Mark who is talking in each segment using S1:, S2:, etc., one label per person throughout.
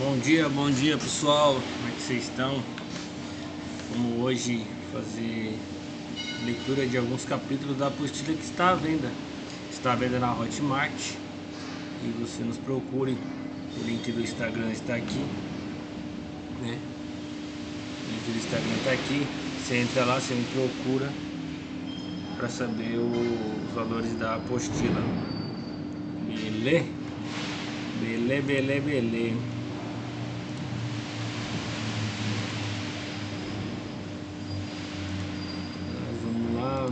S1: Bom dia pessoal, como é que vocês estão? Vamos hoje fazer leitura de alguns capítulos da apostila que está à venda. Está à venda na Hotmart e você nos procure. O link do Instagram está aqui, né? O link do Instagram está aqui. Você entra lá, você me procura para saber os valores da apostila. Beleza. Vamos lá.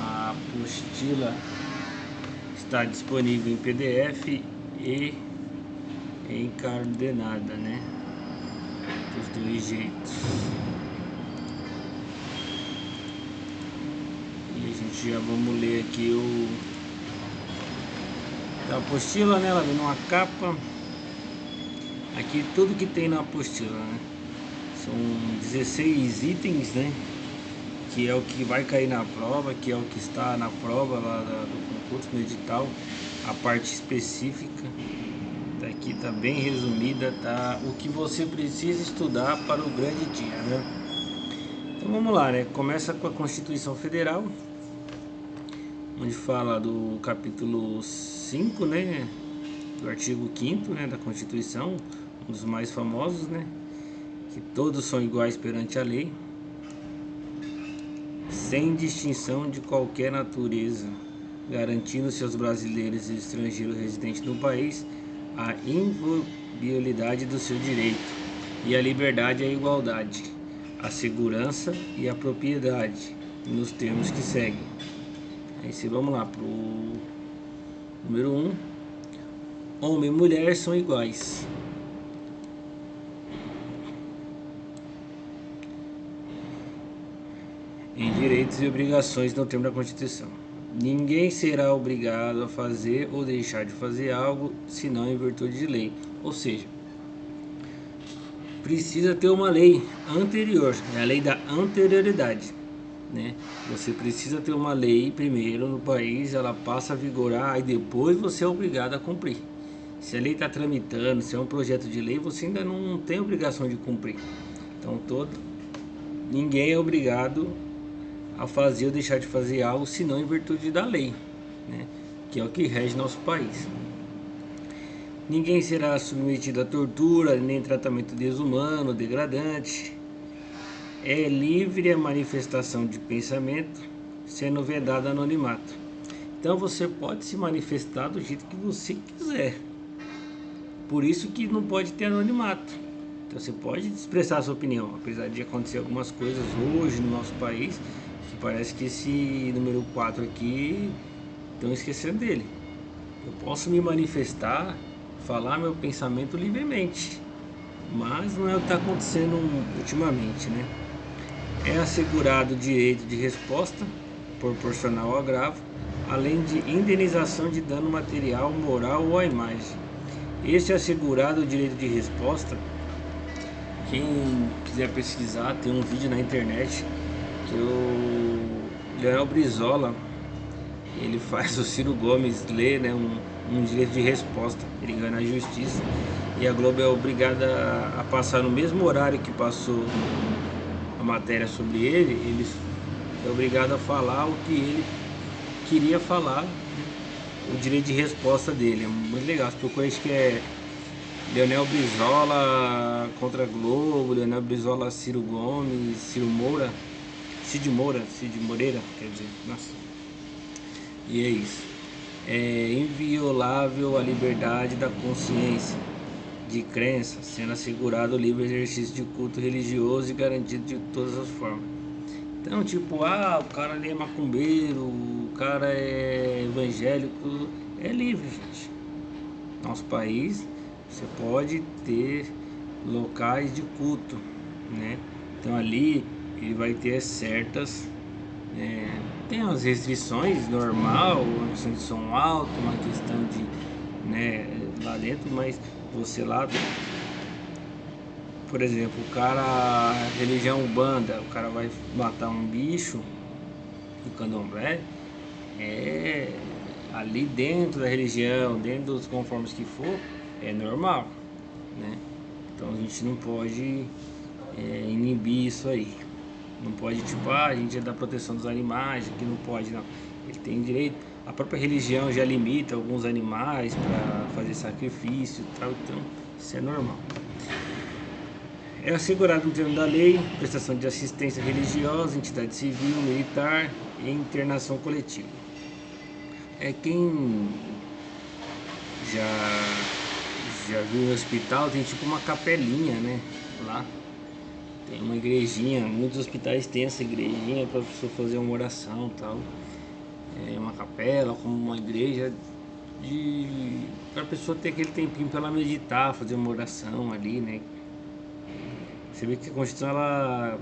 S1: A apostila está disponível em PDF e encadernada, né? Dos dois jeitos. E a gente já vamos ler aqui a apostila, né? Ela vem numa capa. Aqui tudo que tem na apostila, né? São 16 itens, né? Que é o que vai cair na prova, que é o que está na prova lá do concurso, no edital. A parte específica daqui tá bem resumida, tá? O que você precisa estudar para o grande dia, né? Então vamos lá, né? Começa com a Constituição Federal, onde fala do capítulo 5, né? Do artigo 5º, né? Da Constituição, um dos mais famosos, né? Que todos são iguais perante a lei, sem distinção de qualquer natureza, garantindo-se aos brasileiros e estrangeiros residentes no país a inviolabilidade do seu direito e a liberdade e a igualdade, a segurança e a propriedade, nos termos que seguem. Aí se vamos lá para o número 1, homem e mulher são iguais. Em direitos e obrigações no termo da Constituição. Ninguém será obrigado a fazer ou deixar de fazer algo, senão em virtude de lei. Ou seja, precisa ter uma lei anterior, é a lei da anterioridade, né? Você precisa ter uma lei primeiro no país, ela passa a vigorar e depois você é obrigado a cumprir. Se a lei está tramitando, se é um projeto de lei, você ainda não tem obrigação de cumprir. Então ninguém é obrigado a fazer ou deixar de fazer algo, senão em virtude da lei, né? Que é o que rege nosso país. Ninguém será submetido a tortura, nem tratamento desumano, degradante. É livre a manifestação de pensamento, sendo vedado anonimato. Então você pode se manifestar do jeito que você quiser. Por isso que não pode ter anonimato. Então você pode expressar a sua opinião, apesar de acontecer algumas coisas hoje no nosso país, que parece que esse número 4 aqui estão esquecendo dele. Eu posso me manifestar, falar meu pensamento livremente, mas não é o que está acontecendo ultimamente, né? É assegurado o direito de resposta proporcional ao agravo, além de indenização de dano material, moral ou à imagem. Este é assegurado o direito de resposta. Quem quiser pesquisar, tem um vídeo na internet que o Leonel Brizola, ele faz o Ciro Gomes ler, né, um direito de resposta. Ele ganha na justiça e a Globo é obrigada a passar no mesmo horário que passou a matéria sobre ele é obrigado a falar o que ele queria falar, né, o direito de resposta dele. É muito legal, se procura, acho que é Leonel Brizola contra a Globo, Leonel Brizola, Ciro Gomes, Cid Moreira, quer dizer, nossa. E é isso. É inviolável a liberdade da consciência, de crença, sendo assegurado o livre exercício de culto religioso e garantido de todas as formas. Então, tipo, o cara ali é macumbeiro, o cara é evangélico, é livre, gente. Nosso país, você pode ter locais de culto, né? Então ali ele vai ter certas, tem as restrições normal, uma questão de som alto, uma questão de, né, lá dentro, mas você lá, por exemplo, o cara, religião Umbanda, o cara vai matar um bicho do candomblé, ali dentro da religião, dentro dos conformes que for, é normal, né? Então a gente não pode inibir isso aí. Não pode, tipo, a gente é da proteção dos animais, aqui não pode, não. Ele tem direito. A própria religião já limita alguns animais para fazer sacrifício e tal, então isso é normal. É assegurado no termo da lei prestação de assistência religiosa, entidade civil, militar e internação coletiva. Quem já viu no hospital, tem tipo uma capelinha, né? Lá tem uma igrejinha, muitos hospitais têm essa igrejinha para a pessoa fazer uma oração e tal. É uma capela, como uma igreja, para a pessoa ter aquele tempinho para ela meditar, fazer uma oração ali, né? Você vê que a Constituição ela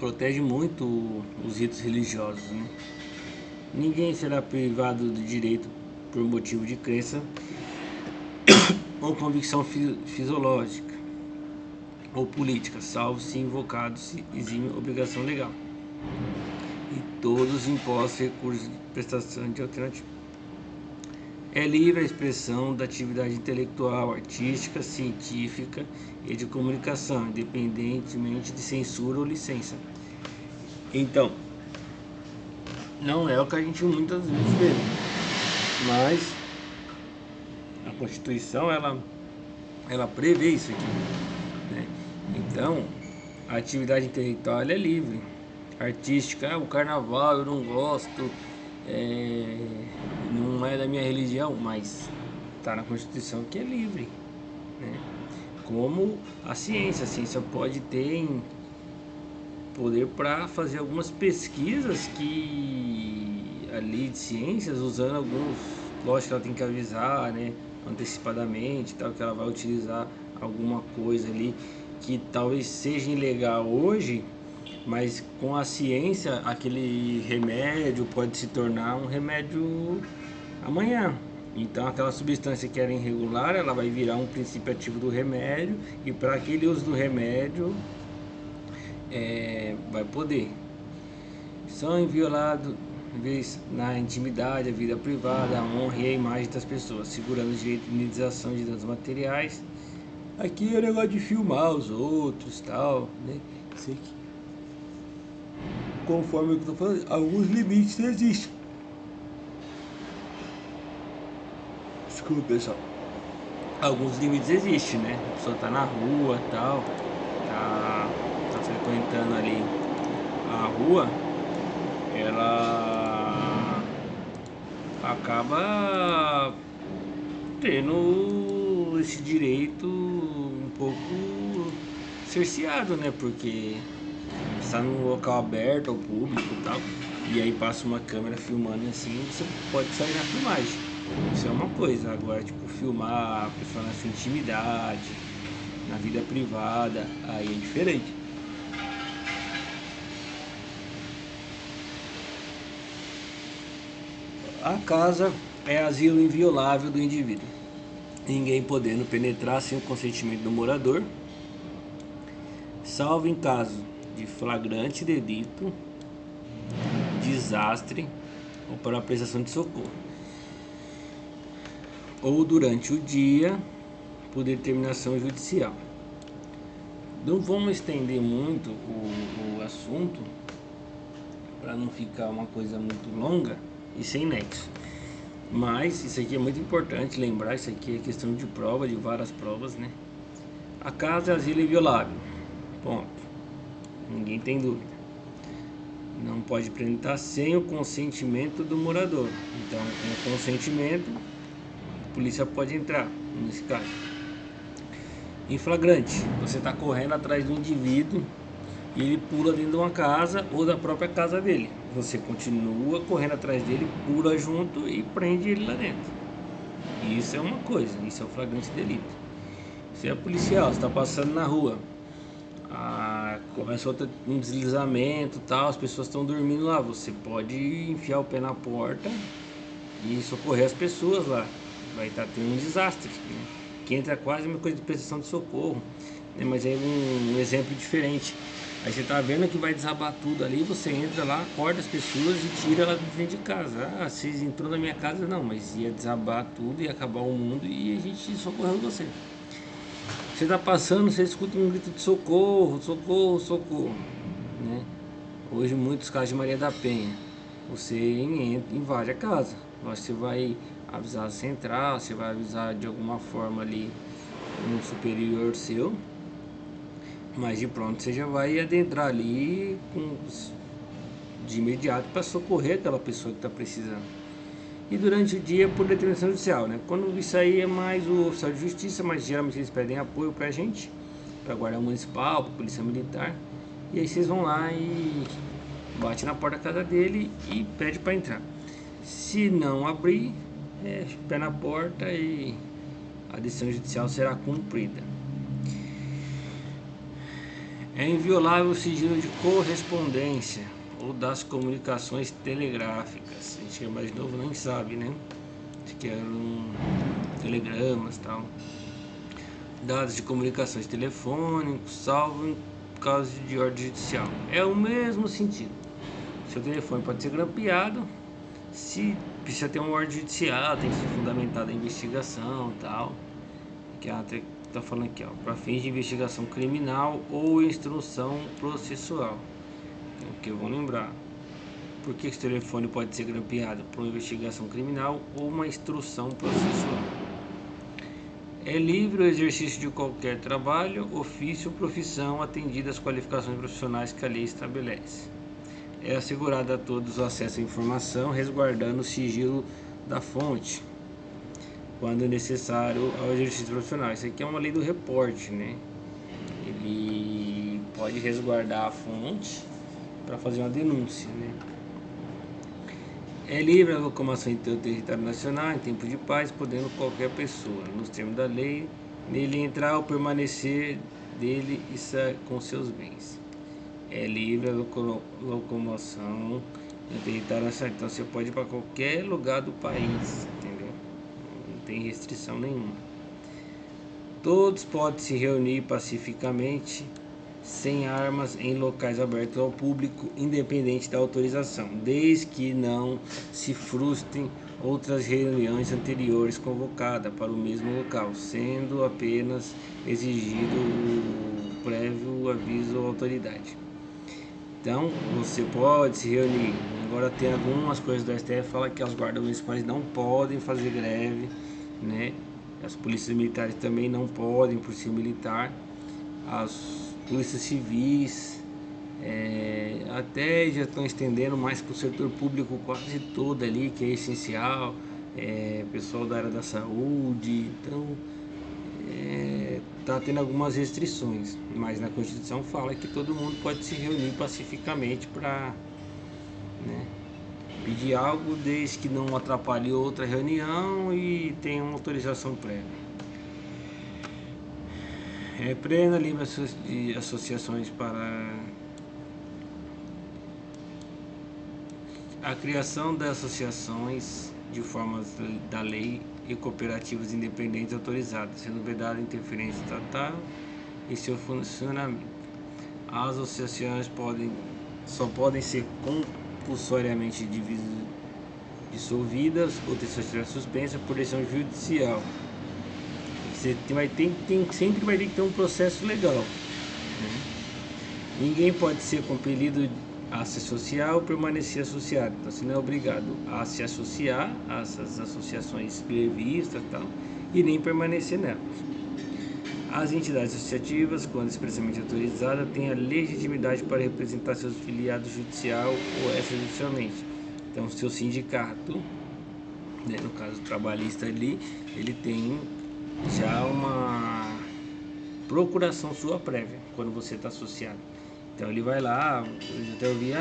S1: protege muito os ritos religiosos, né? Ninguém será privado do direito por motivo de crença ou convicção fisiológica ou política, salvo se invocado se exime obrigação legal. E todos os impostos e recursos de prestação de alternativa. É livre a expressão da atividade intelectual, artística, científica e de comunicação, independentemente de censura ou licença. Então, não é o que a gente muitas vezes vê, mas a Constituição ela prevê isso aqui, né? Então, a atividade intelectual ela é livre, artística, o carnaval eu não gosto, não é da minha religião, mas está na Constituição que é livre, né? Como a ciência pode ter poder para fazer algumas pesquisas que ali de ciências, usando alguns, lógico que ela tem que avisar, né, antecipadamente, tal, que ela vai utilizar alguma coisa ali que talvez seja ilegal hoje, mas com a ciência aquele remédio pode se tornar um remédio amanhã. Então aquela substância que era irregular, ela vai virar um princípio ativo do remédio, e para aquele uso do remédio vai poder. São inviolados na intimidade, a vida privada, a honra e a imagem das pessoas, segurando o direito de indenização de danos materiais. Aqui é o negócio de filmar os outros, tal, né? Sei que, conforme eu estou falando, alguns limites existem. Desculpa, pessoal. Alguns limites existem, né? A pessoa tá na rua, tal, tá frequentando ali a rua, ela acaba tendo esse direito um pouco cerceado, né? Porque está num local aberto ao público e tal, e aí passa uma câmera filmando assim, você pode sair na filmagem. Isso é uma coisa. Agora, tipo, filmar a pessoa na sua intimidade, na vida privada, aí é diferente. A casa é asilo inviolável do indivíduo, ninguém podendo penetrar sem o consentimento do morador, salvo em caso de flagrante delito, desastre ou para a prestação de socorro, ou durante o dia por determinação judicial. Não vamos estender muito o assunto para não ficar uma coisa muito longa e sem nexo. Mas isso aqui é muito importante lembrar, isso aqui é questão de prova, de várias provas, né? A casa é asilo inviolável, ponto. Ninguém tem dúvida. Não pode penetrar sem o consentimento do morador. Então, com o consentimento, a polícia pode entrar, nesse caso. Em flagrante, você está correndo atrás do indivíduo e ele pula dentro de uma casa ou da própria casa dele. Você continua correndo atrás dele, pula junto e prende ele lá dentro. Isso é uma coisa, isso é o flagrante delito. Você é policial, você está passando na rua, começou a ter um deslizamento, tal, as pessoas estão dormindo lá, você pode enfiar o pé na porta e socorrer as pessoas lá. Vai estar tendo um desastre, né? Que entra quase uma coisa de prestação de socorro, né? Mas é um exemplo diferente. Aí você tá vendo que vai desabar tudo ali, você entra lá, acorda as pessoas e tira elas de dentro de casa. Ah, vocês entrou na minha casa? Não, mas ia desabar tudo, ia acabar o mundo e a gente socorreu você. Você tá passando, você escuta um grito de socorro, socorro, socorro, né? Hoje muitos casos de Maria da Penha, você invade a casa, você vai avisar a central, você vai avisar de alguma forma ali um superior seu, mas de pronto você já vai adentrar ali de imediato para socorrer aquela pessoa que está precisando. E durante o dia por determinação judicial, né? Quando isso aí é mais o oficial de justiça, mas geralmente eles pedem apoio pra gente, pra guarda municipal, pra polícia militar. E aí vocês vão lá e bate na porta da casa dele e pede para entrar. Se não abrir, pé na porta e a decisão judicial será cumprida. É inviolável o sigilo de correspondência ou das comunicações telegráficas. A gente que é mais novo nem sabe, né? Que eram telegramas e tal. Dados de comunicações telefônicos, salvo em caso de ordem judicial. É o mesmo sentido. Seu telefone pode ser grampeado, se precisa ter uma ordem judicial, tem que ser fundamentada a investigação e tal. Que até tá falando aqui, ó, para fins de investigação criminal ou instrução processual. Então, que eu vou lembrar. Por que esse telefone pode ser grampeado? Por uma investigação criminal ou uma instrução processual. É livre o exercício de qualquer trabalho, ofício ou profissão atendida às qualificações profissionais que a lei estabelece. É assegurado a todos o acesso à informação, resguardando o sigilo da fonte, quando necessário ao exercício profissional. Isso aqui é uma lei do reporte, né? Ele pode resguardar a fonte para fazer uma denúncia, né? É livre a locomoção em todo o território nacional em tempo de paz, podendo qualquer pessoa, nos termos da lei, nele entrar ou permanecer dele e sair com seus bens. É livre a locomoção em território nacional, então você pode ir para qualquer lugar do país, entendeu? Não tem restrição nenhuma. Todos podem se reunir pacificamente, sem armas, em locais abertos ao público, independente da autorização, desde que não se frustrem outras reuniões anteriores convocadas para o mesmo local, sendo apenas exigido o prévio aviso à autoridade. Então, você pode se reunir. Agora tem algumas coisas do STF que falam que as guardas municipais não podem fazer greve, né? As polícias militares também não podem, por ser militar. As polícias civis até já estão estendendo mais para o setor público quase todo ali, que é essencial, pessoal da área da saúde, então está tendo algumas restrições, mas na Constituição fala que todo mundo pode se reunir pacificamente para, né, pedir algo, desde que não atrapalhe outra reunião e tenha uma autorização prévia. Plena livre de associações para a criação das associações de formas da lei e cooperativas independentes autorizadas, sendo vedada interferência estatal e seu funcionamento. As associações só podem ser compulsoriamente dissolvidas ou ser suspensas por decisão judicial. Você sempre vai ter que ter um processo legal, né? Ninguém pode ser compelido a se associar ou permanecer associado. Então você não é obrigado a se associar a essas associações grevistas e tal, e nem permanecer nelas. As entidades associativas, quando expressamente autorizadas, têm a legitimidade para representar seus filiados judicial ou extrajudicialmente. Então, seu sindicato, né, no caso trabalhista ali, ele tem já uma procuração sua prévia quando você está associado. Então ele vai lá, eu até ouvi,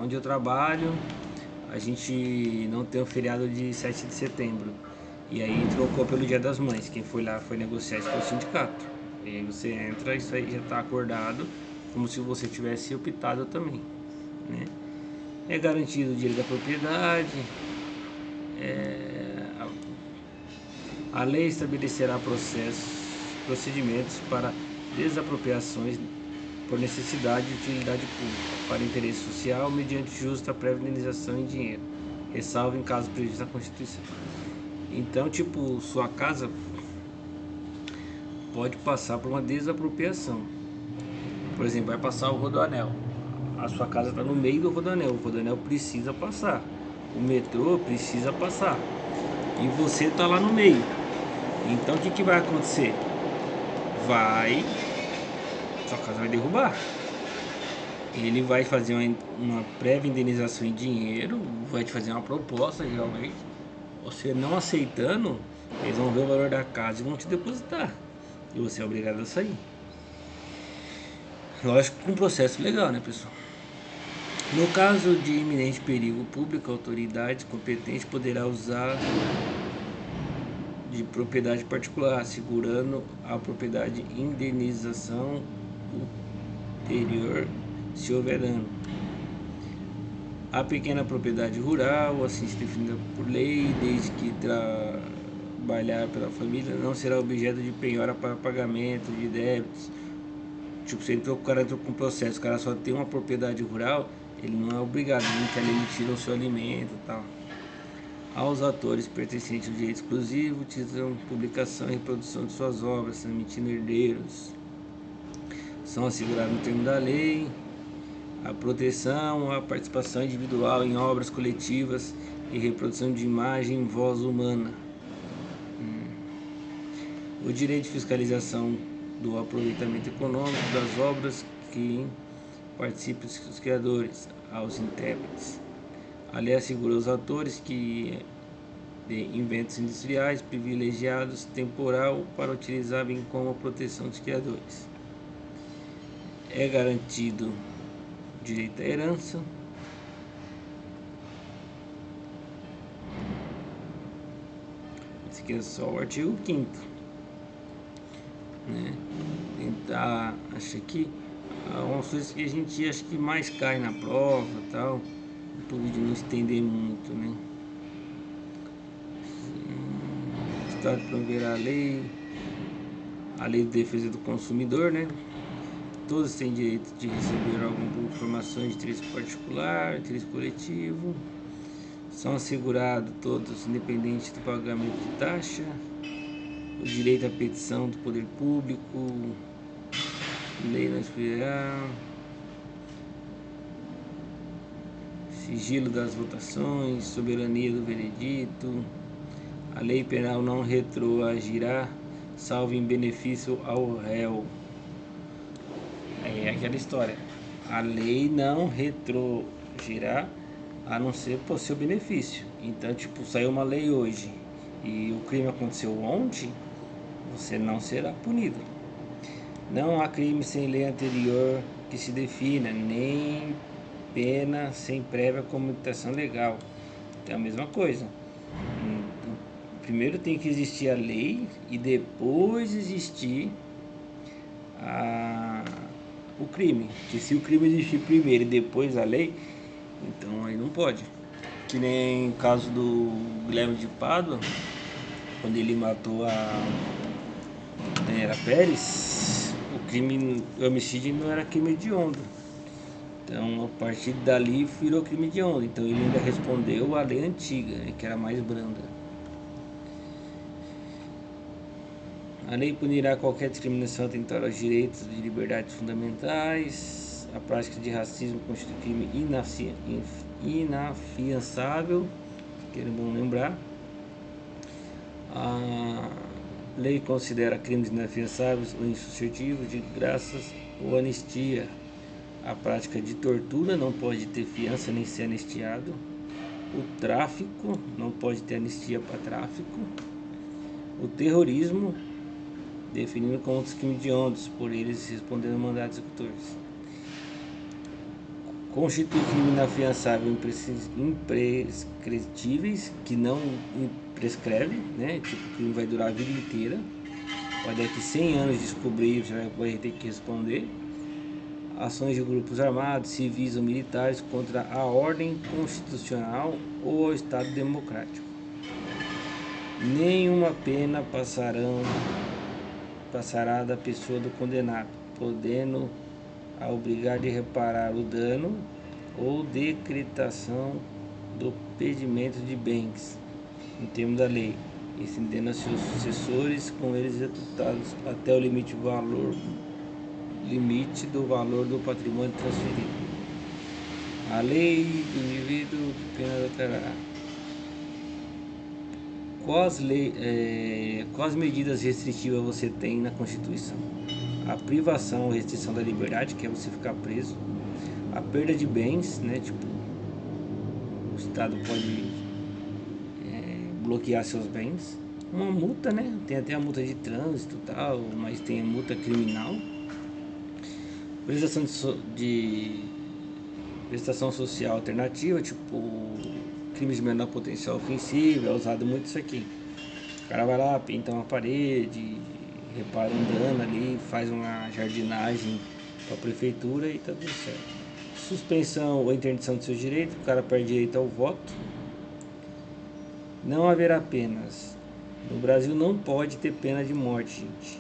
S1: onde eu trabalho, a gente não tem o feriado de 7 de setembro. E aí trocou pelo Dia das Mães. Quem foi lá foi negociar isso com o sindicato. E aí você entra, isso aí já está acordado, como se você tivesse optado também, né? É garantido o direito da propriedade. A lei estabelecerá procedimentos para desapropriações por necessidade de utilidade pública, para interesse social, mediante justa prévia indenização em dinheiro, ressalvo em caso previsto na Constituição. Então, tipo, sua casa pode passar por uma desapropriação. Por exemplo, vai passar o rodoanel. A sua casa está no meio do rodoanel. O rodoanel precisa passar. O metrô precisa passar. E você está lá no meio. Então o que vai acontecer? Sua casa vai derrubar. Ele vai fazer uma prévia indenização em dinheiro. Vai te fazer uma proposta, geralmente. Você não aceitando, eles vão ver o valor da casa e vão te depositar. E você é obrigado a sair. Lógico, com um processo legal, né, pessoal? No caso de iminente perigo público, a autoridade competente poderá usar de propriedade particular, assegurando a propriedade indenização ulterior se houver dano. A pequena propriedade rural, assim definida por lei, desde que trabalhar pela família, não será objeto de penhora para pagamento de débitos. Tipo, se o cara entrou com processo, o cara só tem uma propriedade rural, ele não é obrigado, que ali ele tira o seu alimento e tal. Aos atores pertencentes ao direito exclusivo, utilizam publicação e reprodução de suas obras, transmitindo herdeiros. São assegurados no termo da lei a proteção, a participação individual em obras coletivas e reprodução de imagem e voz humana. O direito de fiscalização do aproveitamento econômico das obras que participam dos criadores, aos intérpretes. A lei assegura aos autores que de inventos industriais privilegiados temporal para utilizar bem como a proteção dos criadores. É garantido direito à herança. Esse aqui é só o artigo 5º, né? Tentar, acho que umas coisas que a gente acha que mais cai na prova e tal, por vídeo não estender muito, né? Estado de promover a lei de defesa do consumidor, né? Todos têm direito de receber alguma informação de interesse particular, interesse coletivo. São assegurados todos, independente do pagamento de taxa. O direito à petição do poder público. Lei não expirar. Sigilo das votações. Soberania do veredito. A lei penal não retroagirá, salvo em benefício ao réu. É aquela história. A lei não retroagirá, a não ser por seu benefício. Então, tipo, saiu uma lei hoje e o crime aconteceu ontem, você não será punido. Não há crime sem lei anterior que se defina, nem pena sem prévia comutação legal. É a mesma coisa. Primeiro tem que existir a lei e depois existir o crime. Porque se o crime existir primeiro e depois a lei, então aí não pode. Que nem o caso do Guilherme de Pádua, quando ele matou a Daniela Pérez, o homicídio não era crime hediondo. Então a partir dali virou crime hediondo. Então ele ainda respondeu a lei antiga, que era mais branda. A lei punirá qualquer discriminação atentado aos direitos e liberdades fundamentais. A prática de racismo constitui crime inafiançável, que é bom lembrar. A lei considera crimes inafiançáveis ou insuscetíveis de graças ou anistia. A prática de tortura não pode ter fiança nem ser anistiado. O tráfico não pode ter anistia para tráfico. O terrorismo, definindo como outros crimes hediondos, por eles respondendo a mandados executores. Constitui crime inafiançável imprescritíveis, que não prescreve, né? Tipo, o crime vai durar a vida inteira. Pode daqui 100 anos descobrir, você vai ter que responder. Ações de grupos armados, civis ou militares contra a ordem constitucional ou o Estado democrático. Nenhuma pena passará da pessoa do condenado, podendo a obrigar de reparar o dano ou decretação do pedimento de bens, em termos da lei, estendendo a seus sucessores com eles executados até o limite do valor do patrimônio transferido. A lei do indivíduo que pena declarará. Quais medidas restritivas você tem na Constituição? A privação ou restrição da liberdade, que é você ficar preso. A perda de bens, né? Tipo, o Estado pode bloquear seus bens. Uma multa, né? Tem até a multa de trânsito e tal, mas tem a multa criminal. Prestação social alternativa, tipo crimes de menor potencial ofensivo, é usado muito isso aqui. O cara vai lá, pinta uma parede, repara um dano ali, faz uma jardinagem para a prefeitura e tá tudo certo. Suspensão ou interdição de seus direitos, o cara perde direito ao voto. Não haverá penas. No Brasil não pode ter pena de morte, gente,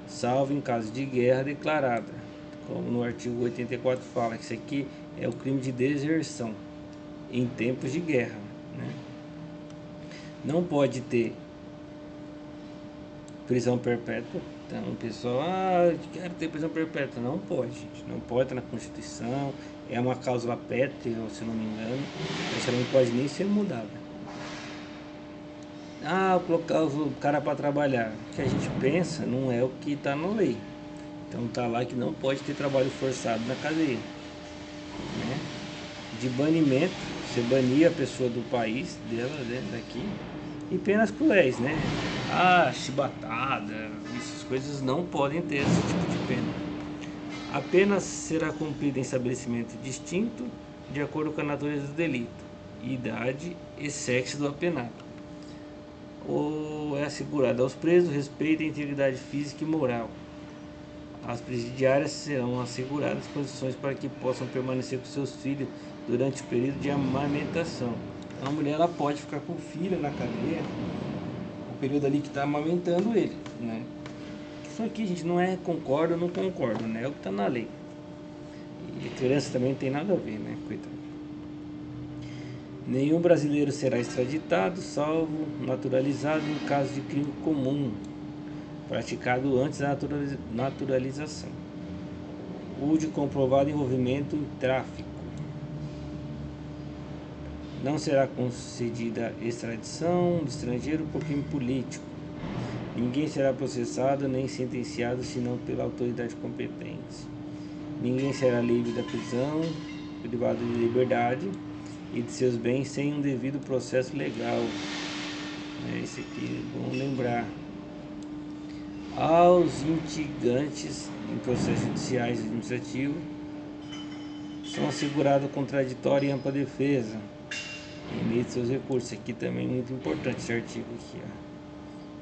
S1: salvo em caso de guerra declarada, como no artigo 84 fala, que isso aqui é o crime de deserção em tempos de guerra, né? Não pode ter prisão perpétua. Então o pessoal, quero ter prisão perpétua. Não pode, gente. Não pode, estar na Constituição. É uma cláusula pétrea, se não me engano. Essa não pode nem ser mudada. Colocar o cara para trabalhar. O que a gente pensa não é o que está na lei. Então tá lá que não pode ter trabalho forçado na cadeia, né? De banimento, você bania a pessoa do país dela, né, daqui. E penas cruéis, né? Chibatada, essas coisas não podem ter esse tipo de pena. A pena será cumprida em estabelecimento distinto, de acordo com a natureza do delito, idade e sexo do apenado. Ou é assegurado aos presos respeito à integridade física e moral. As presidiárias serão asseguradas condições para que possam permanecer com seus filhos durante o período de amamentação. A mulher ela pode ficar com o filho na cadeia, o período ali que está amamentando ele, né? Isso aqui, gente, não é concordo ou não concordo, né? É o que está na lei. E a criança também não tem nada a ver, né? Coitado. Nenhum brasileiro será extraditado, salvo naturalizado em caso de crime comum, praticado antes da naturalização, ou de comprovado envolvimento em tráfico. Não será concedida extradição de estrangeiro por crime político. Ninguém será processado nem sentenciado senão pela autoridade competente. Ninguém será livre da prisão, privado de liberdade e de seus bens sem um devido processo legal. Isso aqui, vamos lembrar. Aos litigantes em processos judiciais e administrativos são assegurados contraditório e ampla defesa em meio de seus recursos. Aqui também é muito importante esse artigo aqui, ó.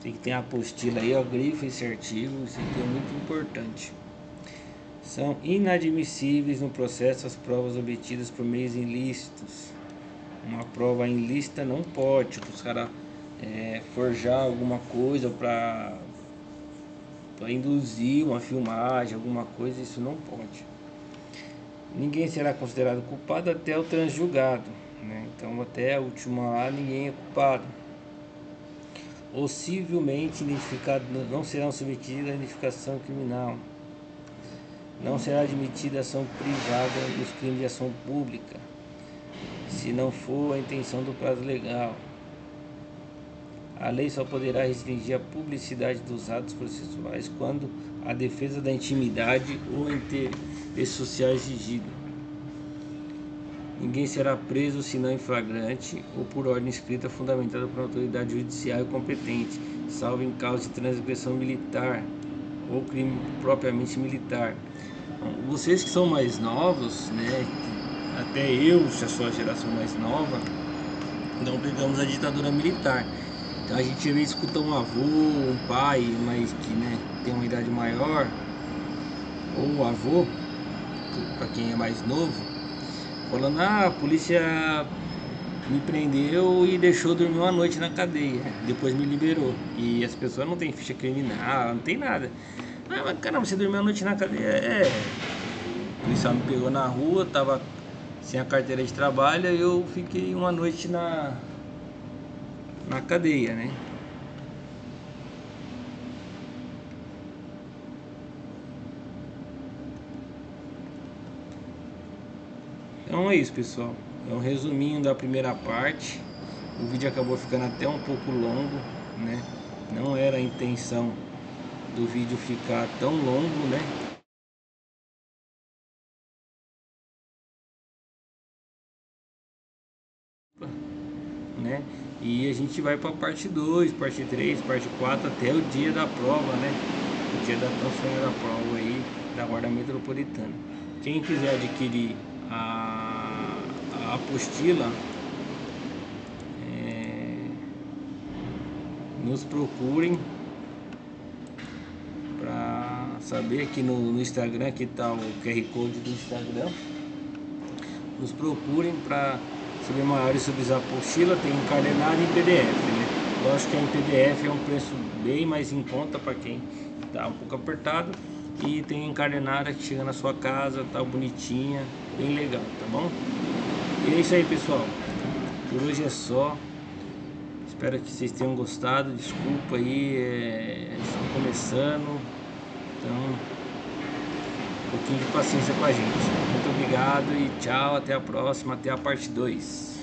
S1: Tem que ter a apostila aí, ó, grifa esse artigo, isso aqui é muito importante. São inadmissíveis no processo as provas obtidas por meios ilícitos. Uma prova ilícita não pode, tipo, os caras forjar alguma coisa para induzir uma filmagem, alguma coisa, isso não pode. Ninguém será considerado culpado até o transjulgado, né? Então até a última lá ninguém é culpado. Os civilmente identificados não serão submetidos à identificação criminal. Não será admitida ação privada nos crimes de ação pública, se não for a intenção do prazo legal. A lei só poderá restringir a publicidade dos atos processuais quando a defesa da intimidade ou interesse social é exigido. Ninguém será preso senão em flagrante ou por ordem escrita fundamentada por autoridade judicial competente, salvo em causa de transgressão militar ou crime propriamente militar. Vocês que são mais novos, né? Até eu, já sou a geração mais nova, não pegamos a ditadura militar. Então a gente às vezes escuta um avô, um pai, mas que, né, tem uma idade maior, ou um avô, para quem é mais novo, falando, a polícia me prendeu e deixou dormir uma noite na cadeia, depois me liberou. E as pessoas não têm ficha criminal, não tem nada. Mas caramba, você dormiu uma noite na cadeia? policial me pegou na rua, tava sem a carteira de trabalho, e eu fiquei uma noite na cadeia, né? Então é isso, pessoal. É um resuminho da primeira parte. O vídeo acabou ficando até um pouco longo, né? Não era a intenção do vídeo ficar tão longo, né? E a gente vai para parte 2, parte 3, parte 4 até o dia da prova, né? O dia da transferência da prova aí da Guarda Metropolitana. Quem quiser adquirir a apostila, nos procurem para saber aqui no Instagram, que tá o QR Code do Instagram. Nos procurem para saber maiores sobre a apostila. Tem encadernado em PDF, né? Lógico que em PDF é um preço bem mais em conta para quem tá um pouco apertado. E tem encadernada que chega na sua casa, tá bonitinha, bem legal, tá bom? E é isso aí, pessoal. Por hoje é só. Espero que vocês tenham gostado. Desculpa aí, estamos começando. Então, um pouquinho de paciência com a gente. Muito obrigado e tchau. Até a próxima, até a parte 2.